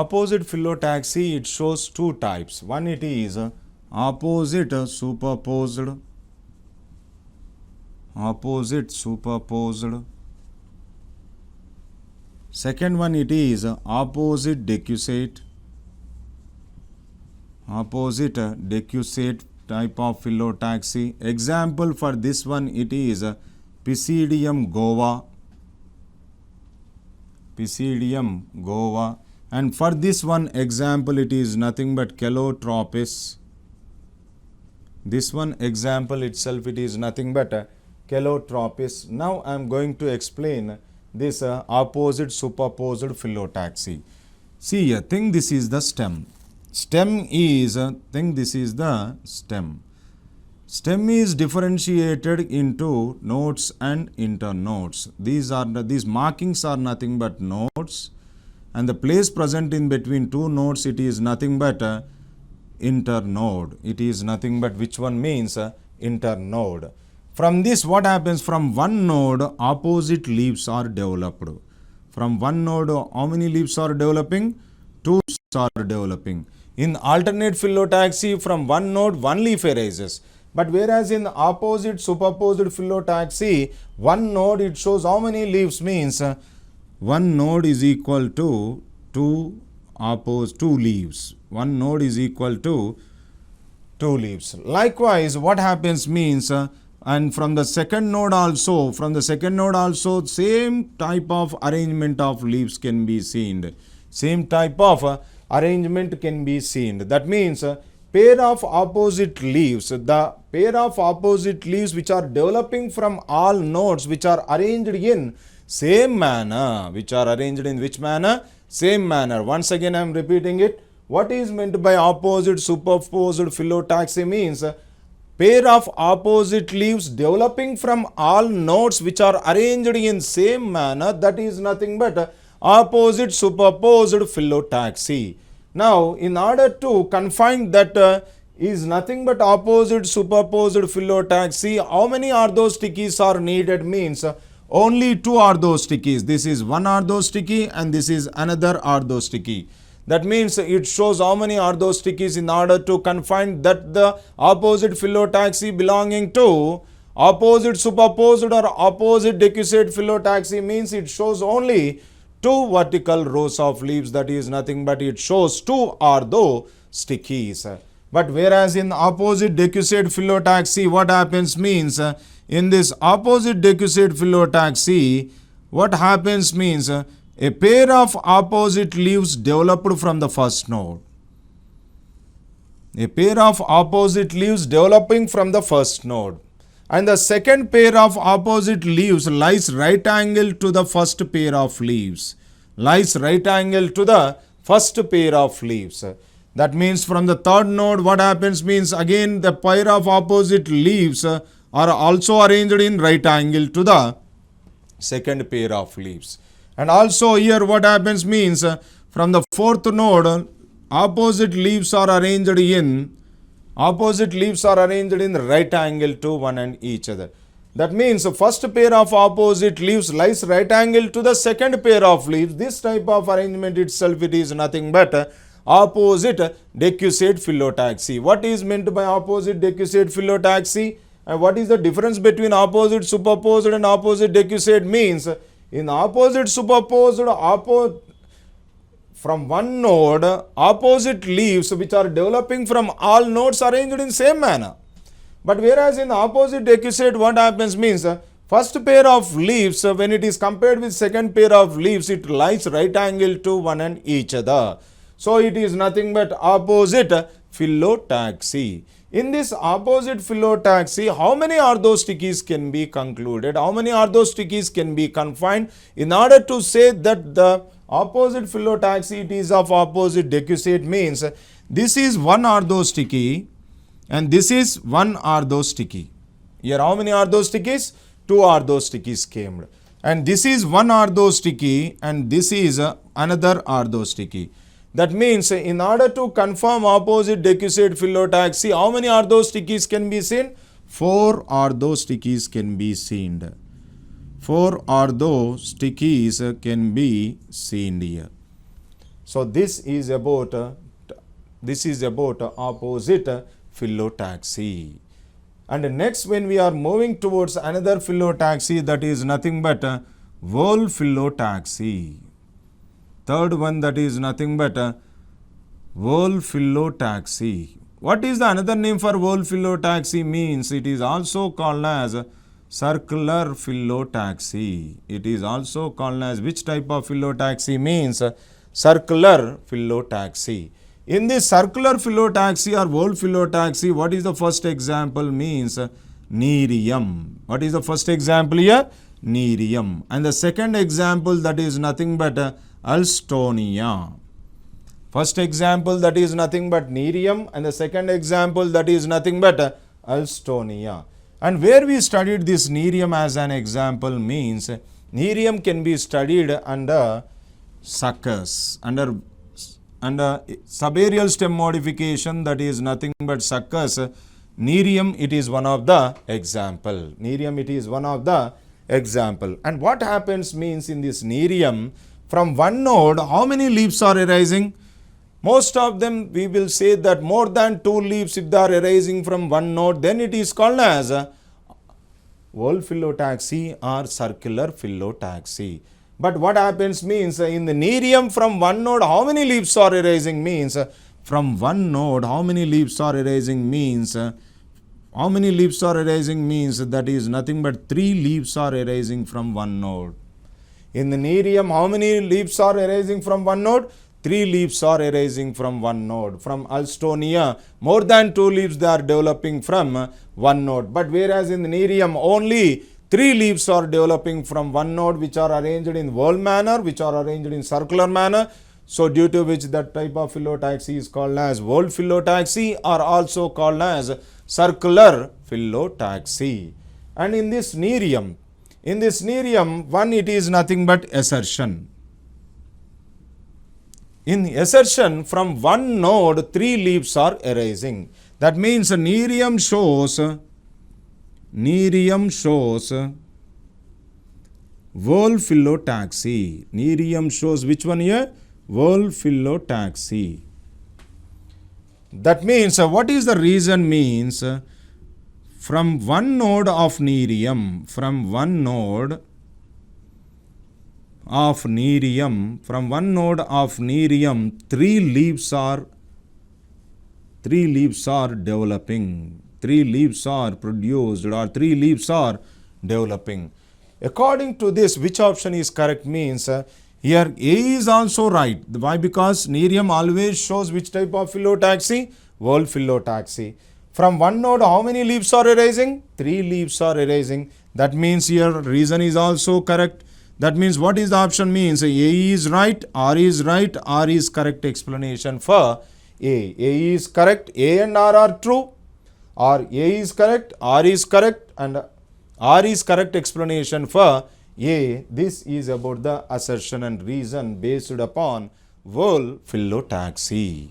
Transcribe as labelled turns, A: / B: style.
A: opposite phyllotaxy, it shows two types. One, it is opposite superposed. Opposite superposed. Second one, it is opposite decussate. Opposite decussate type of phyllotaxy. Example for this one, it is Pisidium Goa. Pisidium Goa. And for this one example, it is nothing but Calotropis. This one example itself, it is nothing but Calotropis. Now I am going to explain this opposite superposed phyllotaxy. See here, think this is the stem. Stem is, think this is the stem. Stem is differentiated into nodes and internodes. These markings are nothing but nodes, and the place present in between two nodes, it is nothing but internode. It is nothing but which one means internode. From this, what happens? From one node, opposite leaves are developed. From one node, how many leaves are developing? Two leaves are developing. In alternate phyllotaxy, from one node, one leaf arises. But whereas in opposite superposed phyllotaxy, one node, it shows how many leaves means one node is equal to two leaves. One node is equal to two leaves. Likewise, what happens means and from the second node also, same type of arrangement of leaves can be seen. Same type of arrangement can be seen. That means pair of opposite leaves, the pair of opposite leaves which are developing from all nodes which are arranged in same manner. Which are arranged in which manner? Same manner. Once again I am repeating it. What is meant by opposite superposed phyllotaxy means pair of opposite leaves developing from all nodes which are arranged in same manner. That is nothing but opposite superposed phyllotaxy. Now, in order to confine that is nothing but opposite superposed phyllotaxy, how many orthostickies are needed means only two orthostickies. This is one orthosticky and this is another orthosticky. That means it shows how many orthostickies in order to confine that the opposite phyllotaxy belonging to opposite superposed or opposite decussate phyllotaxy means it shows only two vertical rows of leaves. That is nothing but it shows two orthostickies. But whereas in opposite decussate phyllotaxy, what happens means in this opposite decussate phyllotaxy, what happens means a pair of opposite leaves developed from the first node. A pair of opposite leaves developing from the first node. And the second pair of opposite leaves lies right angle to the first pair of leaves. Lies right angle to the first pair of leaves. That means from the third node, what happens means again the pair of opposite leaves are also arranged in right angle to the second pair of leaves. And also here what happens means from the fourth node, opposite leaves are arranged in right angle to one and each other. That means the first pair of opposite leaves lies right angle to the second pair of leaves. This type of arrangement itself, it is nothing but opposite decussate phyllotaxy. What is meant by opposite decussate phyllotaxy? And what is the difference between opposite superposed and opposite decussate means? In opposite superposed, from one node, opposite leaves which are developing from all nodes arranged in same manner. But whereas in opposite decussate, what happens means first pair of leaves, when it is compared with second pair of leaves, it lies right angle to one and each other. So it is nothing but opposite phyllotaxy. In this opposite phyllotaxy, how many orthostickies can be concluded? How many orthostickies can be confined? In order to say that the opposite phyllotaxy, it is of opposite decussate means this is one orthosticky and this is one orthosticky. Here how many orthostickies? Two orthostickies came. And this is one orthosticky and this is another orthosticky. That means in order to confirm opposite decussate phyllotaxy, how many orthostickies can be seen? 4 orthostickies can be seen. 4 orthostickies can be seen here. So this is about opposite phyllotaxy. And next, when we are moving towards another phyllotaxy, that is nothing but whole phyllotaxy. Third one, that is nothing but whole phyllotaxy. What is the another name for whole phyllotaxy? Means it is also called as circular phyllotaxy. It is also called as which type of phyllotaxy? Means circular phyllotaxy. In this circular phyllotaxy or whole phyllotaxy, what is the first example? Means Nerium. What is the first example here? Nerium. And the second example, that is nothing but Alstonia. First example, that is nothing but Nerium, and the second example, that is nothing but Alstonia. And where we studied this Nerium as an example means Nerium can be studied under suckers, under subaerial stem modification, that is nothing but suckers. Nerium, it is one of the example. Nerium, it is one of the example. And what happens means in this Nerium, from one node, how many leaves are arising? Most of them we will say that more than 2 leaves if they are arising from one node, then it is called as whole phyllotaxy or circular phyllotaxy. But what happens means in the Nerium, from one node, how many leaves are arising? Means from one node, how many leaves are arising? Means how many leaves are arising? Means that is nothing but 3 leaves are arising from one node. In the Nerium, how many leaves are arising from one node? 3 leaves are arising from one node. From Alstonia, more than 2 leaves they are developing from one node. But whereas in the Nerium, only 3 leaves are developing from one node, which are arranged in whole manner, which are arranged in circular manner. So due to which that type of phyllotaxy is called as whole phyllotaxy, or also called as circular phyllotaxy. And in this Nerium, one, it is nothing but assertion. In assertion, from one node, 3 leaves are arising. That means Nerium shows whole phyllotaxy. Nerium shows which one here? Whole phyllotaxy. That means what is the reason? Means from one node of Nerium, 3 leaves are developing. 3 leaves are produced, or 3 leaves are developing. According to this, which option is correct? Means here A is also right. Why? Because Nerium always shows which type of phyllotaxy? Whole phyllotaxy. From one node, how many leaves are arising? 3 leaves are arising. That means here reason is also correct. That means what is the option? Means A is right, R is right, R is correct explanation for A. A is correct, A and R are true, or A is correct, R is correct, and R is correct explanation for A. This is about the assertion and reason based upon whole phyllotaxy.